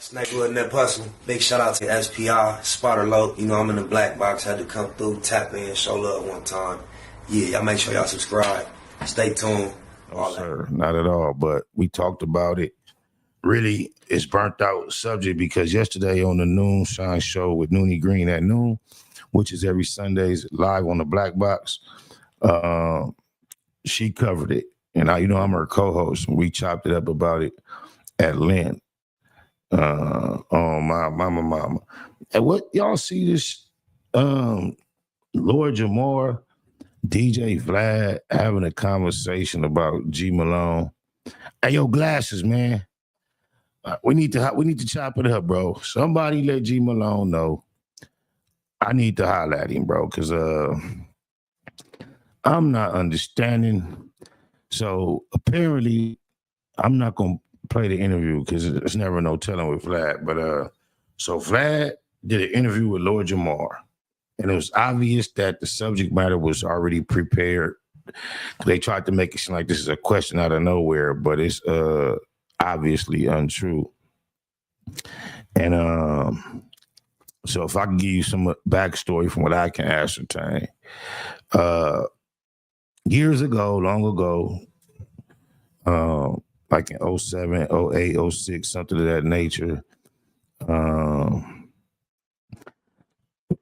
Snake Wood Net Hustle. Big shout out to SPI, Spotter Low. You know, I'm in the black box. Had to come through, tap in, show love one time. Yeah, y'all make sure y'all subscribe. Stay tuned. No, sir, not at all. But we talked about it. Really, it's burnt out subject because yesterday on the Noon Shine Show with Noonie Green at noon, which is every Sundays live on the Black Box, she covered it. And I'm her co-host, and we chopped it up about it at length. On my mama. And what y'all see this Lord Jamar, DJ Vlad having a conversation about G Malone. Hey, yo, glasses, man. We need to chop it up, bro. Somebody let G Malone know. I need to holler at him, bro, because I'm not understanding. So apparently, I'm not gonna play the interview because there's never no telling with Vlad. But so Vlad did an interview with Lord Jamar, and it was obvious that the subject matter was already prepared. They tried to make it seem like this is a question out of nowhere, but it's obviously untrue. And so if I can give you some backstory from what I can ascertain, years ago, long ago, like in 07, 08, 06, something of that nature,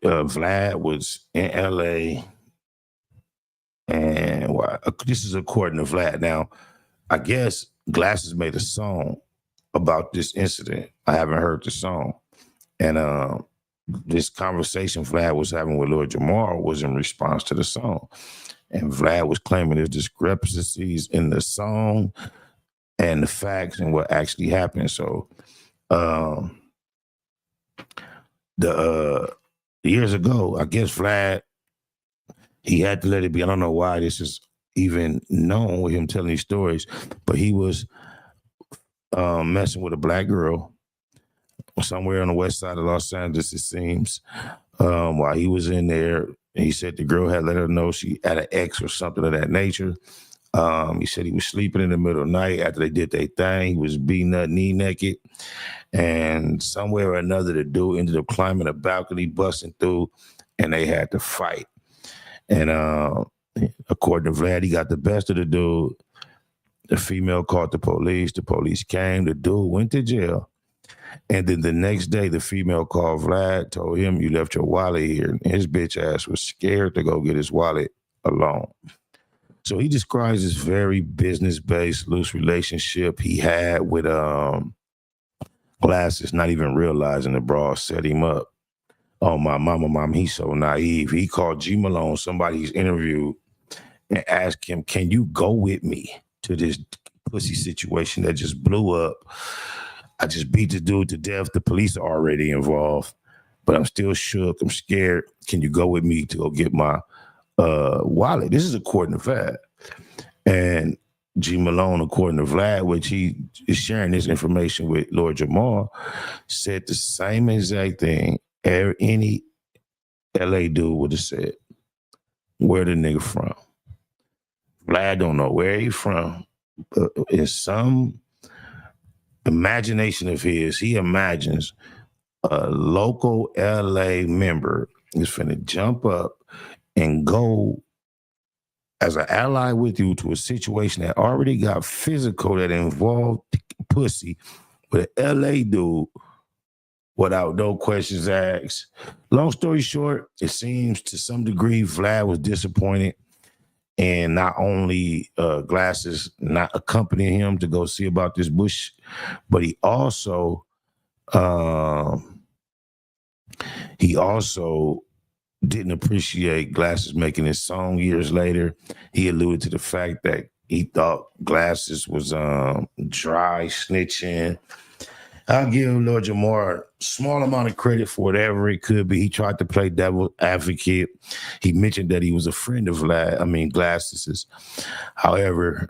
Vlad was in LA, and this is according to Vlad. Now, I guess Glasses made a song about this incident. I haven't heard the song. And this conversation Vlad was having with Lord Jamar was in response to the song. And Vlad was claiming there's discrepancies in the song and the facts and what actually happened. So the years ago, I guess Vlad, he had to let it be. I don't know why this is even known with him telling these stories, but he was messing with a black girl somewhere on the west side of Los Angeles, it seems. While he was in there, he said the girl had let her know she had an ex or something of that nature. He said he was sleeping in the middle of the night after they did their thing. He was beating up knee naked. And somewhere or another, the dude ended up climbing a balcony, busting through, and they had to fight. And according to Vlad, he got the best of the dude. The female called the police. The police came. The dude went to jail. And then the next day, the female called Vlad, told him, "You left your wallet here." And his bitch ass was scared to go get his wallet alone. So he describes this very business-based, loose relationship he had with Glasses, not even realizing the broad set him up. Oh, my mama, he's so naive. He called G Malone, somebody he's interviewed, and asked him, "Can you go with me to this pussy situation that just blew up? I just beat the dude to death. The police are already involved, but I'm still shook. I'm scared. Can you go with me to go get my wallet?" This is according to Vlad. And G Malone, according to Vlad, which he is sharing this information with Lord Jamar, said the same exact thing any LA dude would have said. Where the nigga from? Vlad don't know where he from. In some imagination of his, he imagines a local LA member is finna jump up and go as an ally with you to a situation that already got physical, that involved pussy, with an LA dude without no questions asked. Long story short, it seems to some degree Vlad was disappointed, and not only Glasses not accompanying him to go see about this bush, but he also didn't appreciate Glasses making his song years later. He alluded to the fact that he thought Glasses was dry, snitching. I'll give Lord Jamar a small amount of credit for whatever it could be. He tried to play devil advocate. He mentioned that he was a friend of Glasses. However,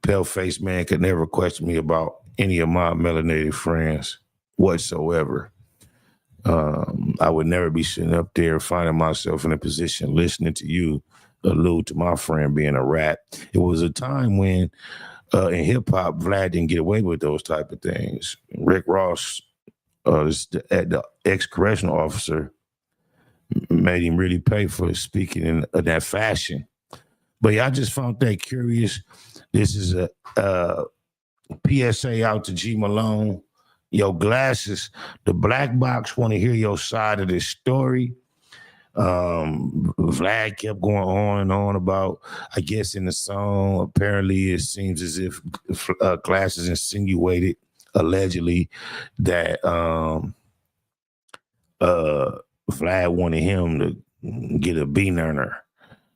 pale-faced man could never question me about any of my melanated friends whatsoever. I would never be sitting up there finding myself in a position listening to you allude to my friend being a rat. It was a time when in hip hop, Vlad didn't get away with those type of things. Rick Ross, the ex-correctional officer, made him really pay for speaking in that fashion. But yeah, I just found that curious. This is a PSA out to G Malone. Yo, Glasses, the black box want to hear your side of this story. Vlad kept going on and on about, I guess in the song, apparently it seems as if Glasses insinuated, allegedly, that Vlad wanted him to get a B-nerner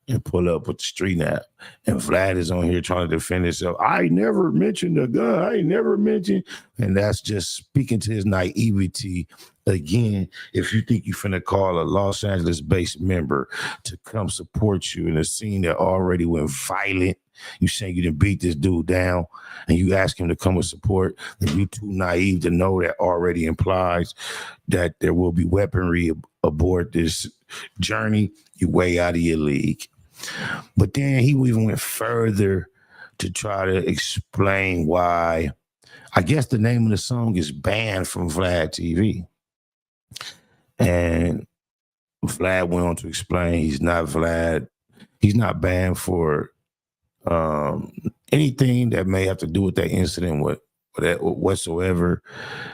and pull up with the street nap. And Vlad is on here trying to defend himself. I never mentioned a gun. I never mentioned. And that's just speaking to his naivety. Again, if you think you're finna call a Los Angeles-based member to come support you in a scene that already went violent, you saying you didn't beat this dude down, and you ask him to come with support, and you too naive to know that already implies that there will be weaponry aboard this journey, you way out of your league. But then he even went further to try to explain why, I guess the name of the song is banned from Vlad TV. And Vlad went on to explain he's not Vlad. He's not banned for anything that may have to do with that incident whatsoever.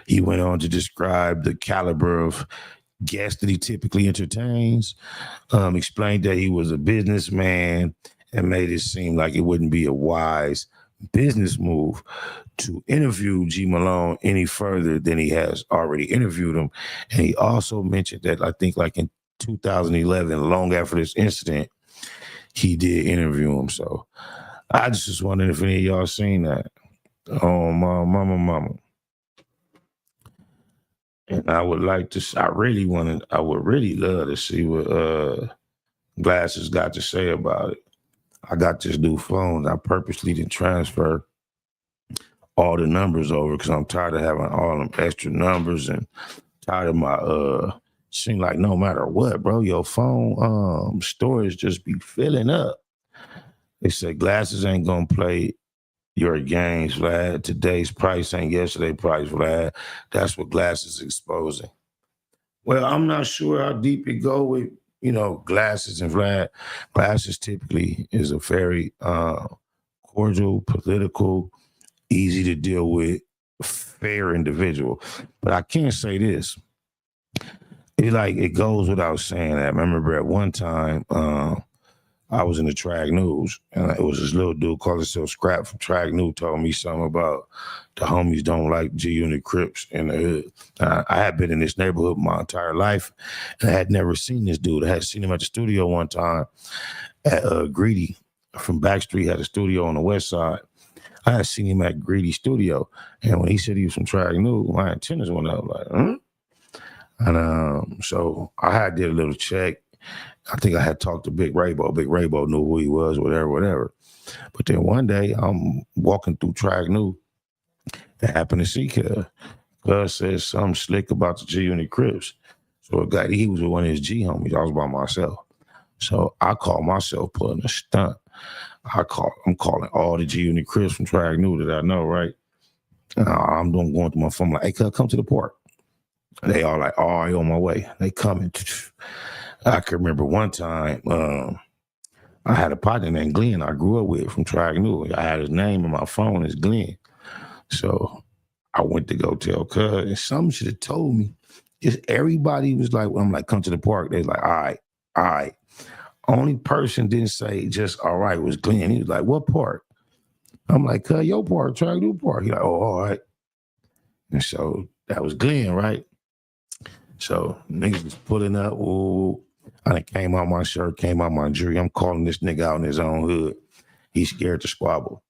He went on to describe the caliber of guests that he typically entertains, explained that he was a businessman, and made it seem like it wouldn't be a wise business move to interview G Malone any further than he has already interviewed him. And he also mentioned that I think like in 2011, long after this incident, he did interview him. So I just was wondering if any of y'all seen that. Oh, mama. And I would like to, I would really love to see what Glasses got to say about it. I got this new phone. I purposely didn't transfer all the numbers over because I'm tired of having all them extra numbers and tired of my, seem like no matter what, bro, your phone storage just be filling up. They say Glasses ain't gonna play your games, Vlad. Today's price ain't yesterday's price, Vlad. That's what Glasses exposing. Well, I'm not sure how deep it go with, Glasses and Vlad. Glasses typically is a very cordial, political, easy to deal with, fair individual. But I can't say this. It goes without saying that. I remember at one time, I was in the Track News, and it was this little dude called himself Scrap from Track News told me something about the homies don't like G-Unit Crips in the hood. I had been in this neighborhood my entire life, and I had never seen this dude. I had seen him at the studio one time at Greedy from Backstreet, had a studio on the west side. I had seen him at Greedy Studio, and when he said he was from Track News, my antennas went up like, And so I had did a little check. I think I had talked to Big Raybo. Big Raybo knew who he was, whatever. But then one day I'm walking through Track New and happened to see Cuz. Cuz said something slick about the G-Unit Crips. So he was with one of his G homies. I was by myself. So I call myself putting a stunt. I'm calling all the G-Unit Crips from Track New that I know, right? I'm going through my phone like, hey, cuz, come to the park. They all like, all right, on my way. They coming. I can remember one time I had a partner named Glenn I grew up with from Track New. I had his name in my phone as Glenn. So I went to go tell cuz, and something should have told me. Just everybody was like, I'm like, come to the park. They was like, all right. Only person didn't say just all right was Glenn. He was like, what park? I'm like, cuz, your park, Track New Park. He like, oh, all right. And so that was Glenn, right? So niggas was pulling up. Ooh. I came out my shirt, came out my jewelry. I'm calling this nigga out in his own hood. He's scared to squabble.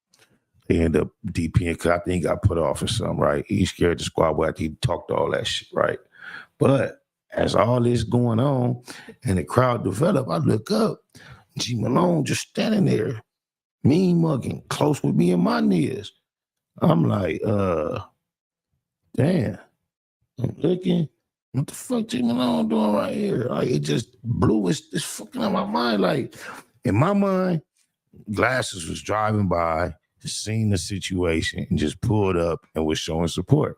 He ended up DPing because I think he got put off or something, right? He's scared to squabble after he talked all that shit, right? But as all this going on and the crowd developed, I look up, G Malone just standing there, mean mugging, close with me and my niggas. I'm like, damn. I'm looking. What the fuck G Malone doing right here? Like, it just blew it's fucking on my mind. Like, in my mind, Glasses was driving by seen the situation and just pulled up and was showing support.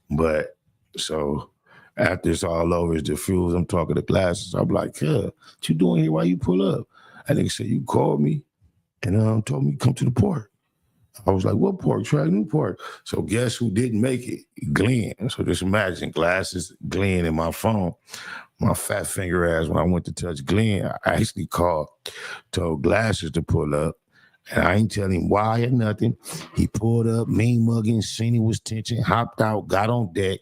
But so after it's all over, it's diffused. I'm talking to Glasses. I'm like, what you doing here? Why you pull up? And they said, you called me and told me to come to the park. I was like, what park? Try New Park. So guess who didn't make it? Glenn. So just imagine Glasses, Glenn in my phone. My fat finger ass, when I went to touch Glenn, I actually told Glasses to pull up. And I ain't telling him why or nothing. He pulled up, mean mugging, seen it was tension, hopped out, got on deck.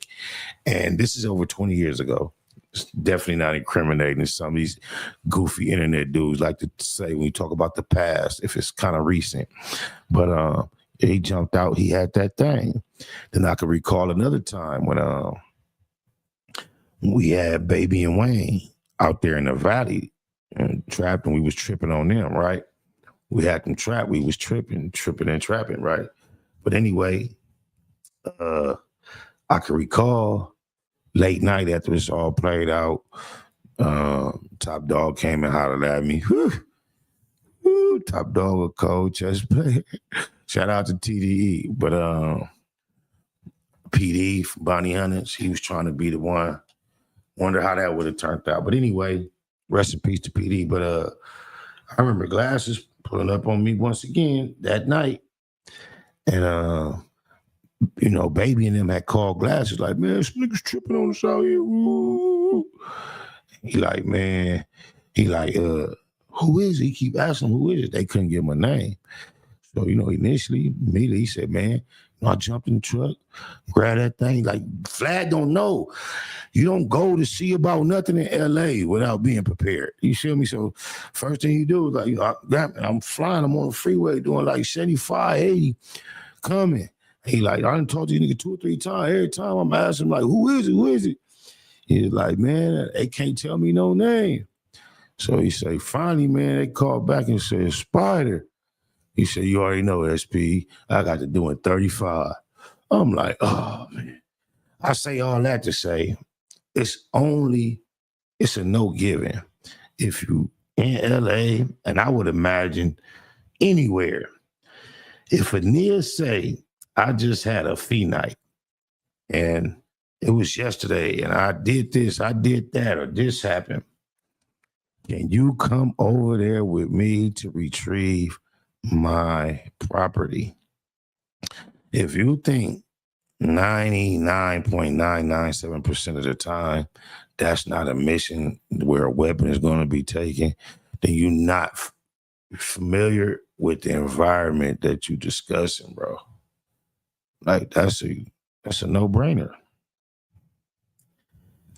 And this is over 20 years ago. It's definitely not incriminating. Some of these goofy internet dudes like to say when you talk about the past, if it's kind of recent. But he jumped out. He had that thing. Then I could recall another time when we had Baby and Wayne out there in the valley and trapped, and we was tripping on them, right? We had them trapped. We was tripping and trapping, right? But anyway, I can recall late night after it's all played out, Top Dog came and hollered at me. Whew, Top Dog, a cold chess player. Shout out to TDE. But PD from Bonnie Hunters, he was trying to be the one. Wonder how that would have turned out. But anyway, rest in peace to PD. But I remember Glasses pulling up on me once again that night. And, Baby and them had called Glasses like, man, some niggas tripping on us out here. Woo. He like, who is it? He keep asking him, who is it? They couldn't give him a name. So, immediately he said, man, I jumped in the truck, grabbed that thing. Like, Vlad don't know. You don't go to see about nothing in L.A. without being prepared. You feel me? So first thing you do is like, I'm flying. I'm on the freeway doing like 75, 80, coming. He like, I done talked to you nigga 2 or 3 times. Every time I'm asking him like, who is it? Who is it? He's like, man, they can't tell me no name. So he say, finally, man, they called back and said, Spider. He said, you already know, SP, I got to do it 35. I'm like, oh, man. I say all that to say, it's a no giving. If you in LA, and I would imagine anywhere, if a Nia say, I just had a fee night, and it was yesterday, and I did this, I did that, or this happened, can you come over there with me to retrieve my property? If you think 99.997% of the time that's not a mission where a weapon is going to be taken, then you're not familiar with the environment that you're discussing, bro. Like, that's a no-brainer.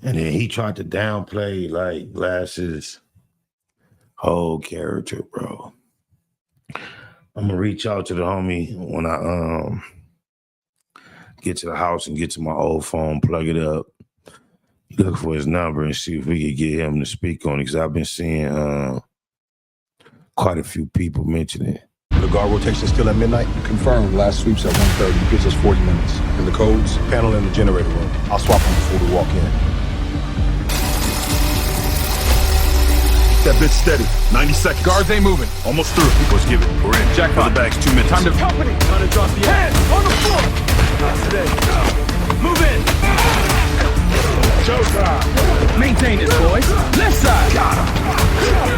And then he tried to downplay like Glasses' whole character, bro. I'm gonna reach out to the homie when I get to the house and get to my old phone, plug it up, look for his number and see if we could get him to speak on it. Because I've been seeing quite a few people mention it. The guard rotation still at midnight? Confirmed. Last sweep's at 1:30. Gives us 40 minutes. And the codes? Panel in the generator room. I'll swap them before we walk in. That bitch steady. 90 seconds. Guards ain't moving. Almost through. Let's give it. We're in. Jackpot. The bag's 2 minutes. Time to company. Time to drop the hands on the floor. Not today. Move in. Showtime. Maintain this, boys. Left side. Got him.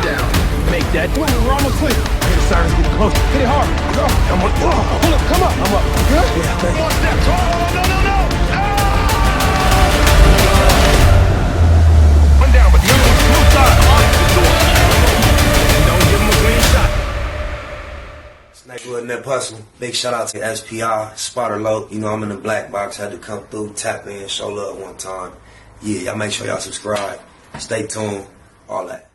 Down. Make that. We're almost clear. I hear the sirens getting close. Hit it hard. Go. I'm up. Hold up. Come up. I'm up. Good? Yeah, thank you. One step. Oh, no. One down, but the other one's blue side. Don't give him a clean shot. Snakewood and that Hustle. Big shout out to SPI, Spotter Low. I'm in the black box. Had to come through, tap in, show love one time. Yeah, y'all make sure y'all subscribe. Stay tuned. All that.